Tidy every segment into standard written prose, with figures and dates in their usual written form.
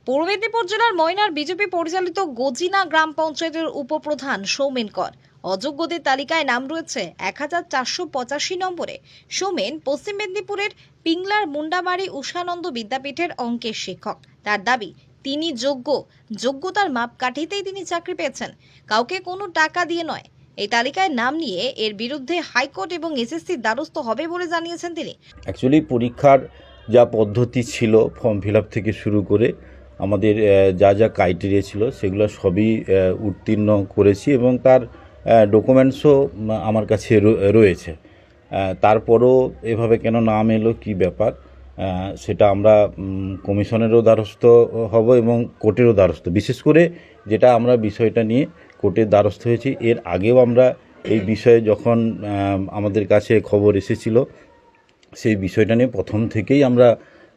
পূর্ব মেদিনীপুর জেলার ময়নার বিজেপি পরিচালিত গজিনা গ্রাম পঞ্চায়েতের উপপ্রধান সৌমেন কর অযোগ্যদের তালিকায় নাম রয়েছে 1485 নম্বরে। সৌমেন পশ্চিম মেদিনীপুরের পিংলার মুন্ডামারি উষানন্দ বিদ্যাপীঠের অঙ্কের শিক্ষক। তার দাবি তিনি যোগ্যতার মাপকাঠিতেই তিনি চাকরি পেয়েছেন, কাউকে কোনো টাকা দিয়ে নয়। এই তালিকায় নাম নিয়ে এর বিরুদ্ধে হাইকোর্ট এবং এসএসসির দ্বারস্থ হবে বলে জানিয়েছেন তিনি। অ্যাকচুয়ালি পরীক্ষার যা পদ্ধতি ছিল, ফর্ম ফিল আপ থেকে শুরু করে আমাদের যা যা ক্রাইটেরিয়া ছিল সেগুলো সবই উত্তীর্ণ করেছি এবং তার ডকুমেন্টসও আমার কাছে রয়েছে। তারপরও এভাবে কেন নাম এলো, কী ব্যাপার, সেটা আমরা কমিশনেরও দ্বারস্থ হব এবং কোর্টেরও দ্বারস্থ। বিশেষ করে যেটা আমরা বিষয়টা নিয়ে কোর্টের দ্বারস্থ হয়েছি, এর আগেও আমরা এই বিষয়ে যখন আমাদের কাছে খবর এসেছিল সেই বিষয়টা নিয়ে প্রথম থেকেই আমরা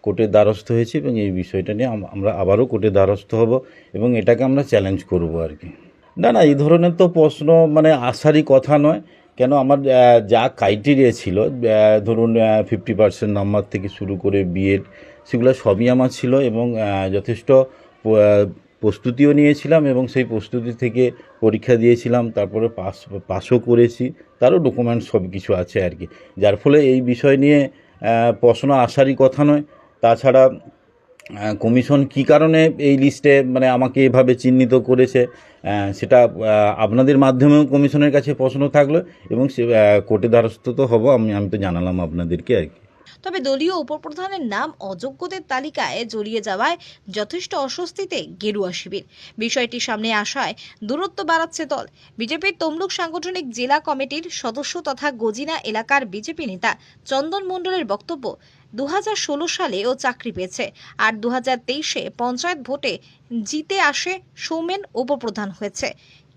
কোর্টের দ্বারস্থ হয়েছি এবং এই বিষয়টা নিয়ে আমরা আবারও কোর্টের দ্বারস্থ হব এবং এটাকে আমরা চ্যালেঞ্জ করব আর কি। না, এই ধরনের তো প্রশ্ন মানে আসারই কথা নয়। কেন, আমার যা ক্রাইটেরিয়া ছিল, ধরুন 50% নাম্বার থেকে শুরু করে বিএড, সেগুলো সবই আমার ছিল এবং যথেষ্ট প্রস্তুতিও নিয়েছিলাম এবং সেই প্রস্তুতি থেকে পরীক্ষা দিয়েছিলাম, তারপরে পাসও করেছি, তারও ডকুমেন্ট সব কিছু আছে আর কি। যার ফলে এই বিষয় নিয়ে প্রশ্ন আসারই কথা নয়। তাছাড়া কমিশন কী কারণে এই লিস্টে মানে আমাকে এভাবে চিহ্নিত করেছে, সেটা আপনাদের মাধ্যমেও কমিশনের কাছে প্রশ্ন থাকলো এবং সে কোর্টে দ্বারস্থ তো হব, আমি তো জানালাম আপনাদেরকে আর কি। তবে দলীয় উপপ্রধানের নাম অযোগ্যদের তালিকায় জড়িয়ে যাওয়ায় যথেষ্ট অস্বস্তিতে গেরুয়া শিবির। বিষয়টি সামনে আসায় দূরত্ব বাড়াচ্ছে দল। বিজেপির তমলুক সাংগঠনিক জেলা কমিটির সদস্য তথা গজিনা এলাকার বিজেপি নেতা চন্দন মণ্ডলের বক্তব্য, 2016 সালে ও চাকরি পেয়েছে আর 2023-এ পঞ্চায়েত ভোটে জিতে আসে সৌমেন উপপ্রধান হয়েছে।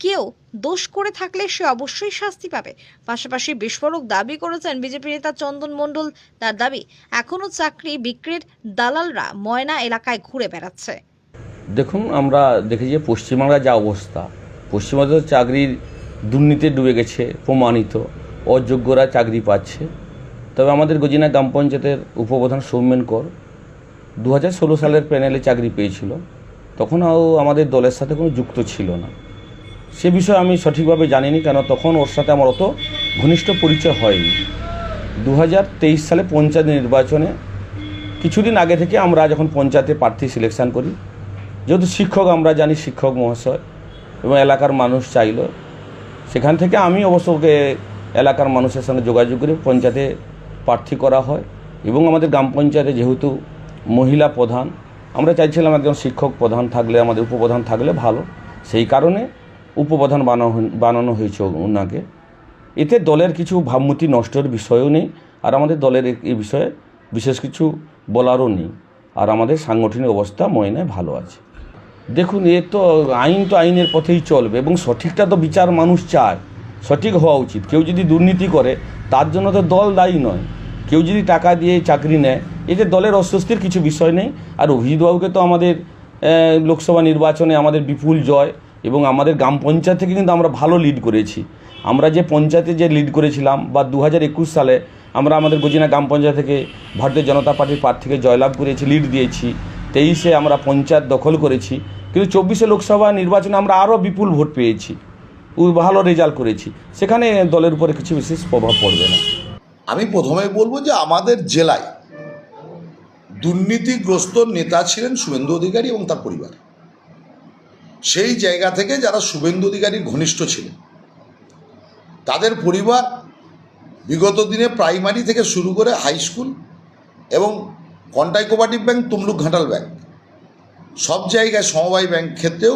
কেউ দোষ করে থাকলে সে অবশ্যই শাস্তি পাবে। পাশাপাশি বিস্ফোরক দাবি করেছেন বিজেপি নেতা চন্দন মণ্ডল। তার দাবি, এখনো চাকরি বিক্রির দালালরা ময়না এলাকায় ঘুরে বেড়াচ্ছে। দেখুন, আমরা দেখেছি যে পশ্চিমবাংলার যা অবস্থা, পশ্চিমবঙ্গের চাকরির দুর্নীতি ডুবে গেছে, প্রমাণিত, অযোগ্যরা চাকরি পাচ্ছে। তবে আমাদের গজিনা গ্রাম পঞ্চায়েতের উপপ্রধান সৌমেন কর 2016 সালের প্যানেলে চাকরি পেয়েছিল, তখন আমাদের দলের সাথে কোনো যুক্ত ছিল না। সে বিষয়ে আমি সঠিকভাবে জানিনি, কেন তখন ওর সাথে আমার অত ঘনিষ্ঠ পরিচয় হয়নি। 2023 সালে পঞ্চায়েত নির্বাচনে কিছুদিন আগে থেকে আমরা যখন পঞ্চায়েতে প্রার্থী সিলেকশন করি, যেহেতু শিক্ষক আমরা জানি, শিক্ষক মহাশয় এবং এলাকার মানুষ চাইল, সেখান থেকে আমি অবশ্য ওকে এলাকার মানুষের সঙ্গে যোগাযোগ করে পঞ্চায়েতে প্রার্থী করা হয় এবং আমাদের গ্রাম পঞ্চায়েতে যেহেতু মহিলা প্রধান, আমরা চাইছিলাম একজন শিক্ষক প্রধান থাকলে, আমাদের উপপ্রধান থাকলে ভালো, সেই কারণে উপপ্রধান বানানো হয়েছে ওনাকে। এতে দলের কিছু ভাবমূর্তি নষ্টের বিষয়ও নেই, আর আমাদের দলের এই বিষয়ে বিশেষ কিছু বলারও নেই, আর আমাদের সাংগঠনিক অবস্থা ময়নায় ভালো আছে। দেখুন, তো আইনের পথেই চলবে এবং সঠিকটা তো বিচার মানুষ চায়, সঠিক হওয়া উচিত। কেউ যদি দুর্নীতি করে তার জন্য তো দল দায়ী নয়, কেউ যদি টাকা দিয়ে চাকরি নেয়, এতে দলের অস্বস্তির কিছু বিষয় নেই। আর অভিজিৎবাবুকে তো আমাদের লোকসভা নির্বাচনে আমাদের বিপুল জয় এবং আমাদের গ্রাম পঞ্চায়েত থেকে কিন্তু আমরা ভালো লিড করেছি। আমরা যে পঞ্চায়েতে যে লিড করেছিলাম বা 2021 সালে আমরা আমাদের গজিনা গ্রাম পঞ্চায়েত থেকে ভারতীয় জনতা পার্টির প্রার্থীকে জয়লাভ করেছি, লিড দিয়েছি। 23-এ আমরা পঞ্চায়েত দখল করেছি, কিন্তু 24-এ লোকসভা নির্বাচনে আমরা আরও বিপুল ভোট পেয়েছি, ভালো রেজাল্ট করেছি। সেখানে দলের উপরে কিছু বিশেষ প্রভাব পড়বে না। আমি প্রথমে বলবো যে আমাদের জেলায় দুর্নীতিগ্রস্ত নেতা ছিলেন শুভেন্দু অধিকারী এবং তার পরিবার। সেই জায়গা থেকে যারা শুভেন্দু অধিকারীর ঘনিষ্ঠ ছিলেন, তাদের পরিবার বিগত দিনে প্রাইমারি থেকে শুরু করে হাই স্কুল এবং Contai cooperative bank, Tamluk Ghatal bank, সব জায়গায় সমবায় ব্যাংক ক্ষেত্রেও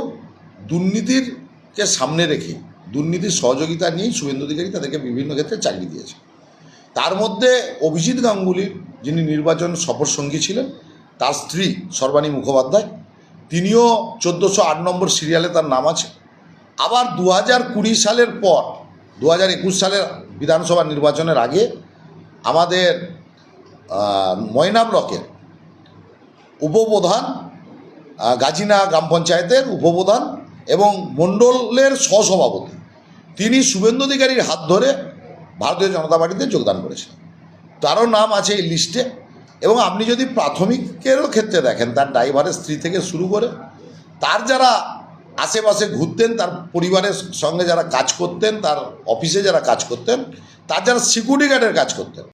দুর্নীতিরকে সামনে রেখে, দুর্নীতির সহযোগিতা নিয়েই শুভেন্দু অধিকারী তাদেরকে বিভিন্ন ক্ষেত্রে চাকরি দিয়েছে। তার মধ্যে অভিজিৎ গাঙ্গুলির, যিনি নির্বাচন সফরসঙ্গী ছিলেন, তার স্ত্রী সর্বাণী মুখোপাধ্যায়, তিনিও 1408 নম্বর সিরিয়ালে তার নাম আছে। আবার 2020 সালের পর 2021 সালের বিধানসভা নির্বাচনের আগে আমাদের ময়না ব্লকের উপপ্রধান, গাজিনা গ্রাম পঞ্চায়েতের উপপ্রধান এবং মণ্ডলের সহসভাপতি, তিনি শুভেন্দু অধিকারীর হাত ধরে ভারতীয় জনতা পার্টিতে যোগদান করেছেন। তারও নাম আছে এই লিস্টে এবং আপনি যদি প্রাথমিকেরও ক্ষেত্রে দেখেন, তার ড্রাইভারের স্ত্রী থেকে শুরু করে তার যারা আশেপাশে ঘুরতেন, তার পরিবারের সঙ্গে যারা কাজ করতেন, তার অফিসে যারা কাজ করতেন, তার যারা সিকিউরিটি গার্ডের কাজ করতেন,